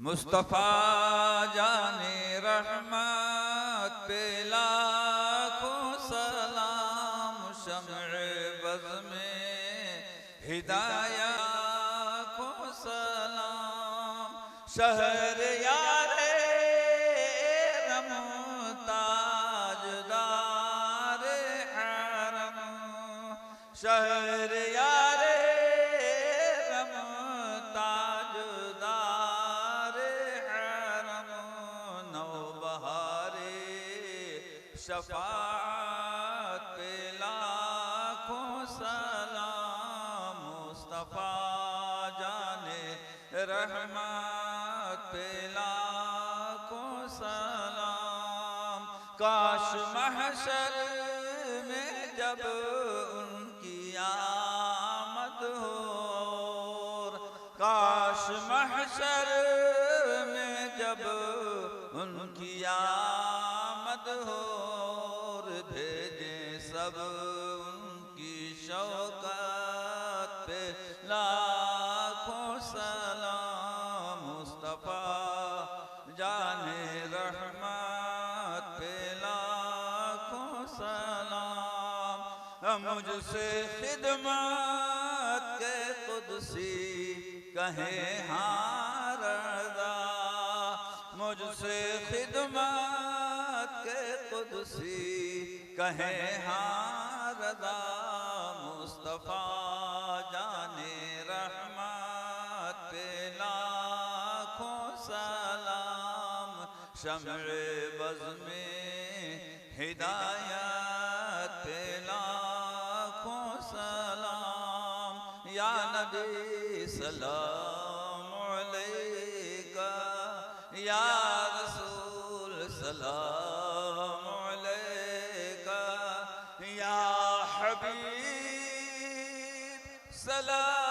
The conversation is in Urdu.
مصطفیٰ جان رحمت پہ لاکھوں سلام، شمع بز میں ہدایت لاکھوں سلام، شہر یار رم تاجدار حرم، شہر یار رم تاجدار حرم، نوبہار شفاعت پہ لاکھوں سلام، مصطفیٰ جان رحمت پہ لاکھوں سلام، کاش محشر میں جب ان کی آمد ہو، کاش محشر میں جب ان کی آمد ہو، بھیجیں سب ان کی شوکت پہ لاکھوں سلام، مصطفیٰ جان رحمت پہ لاکھوں سلام، مجھ سے خدمت کے قدسی کہیں ہاں رضا، مجھ سے خدمت کے قدسی کہیں ہاں رضا، مصطفیٰ جان رحمت پہ لاکھوں سلام، شمع بز میں ہدایت پہ لاکھوں سلام، یا نبی سلام علیکہ، یا رسول سلام علیکہ، یا حبیب سلام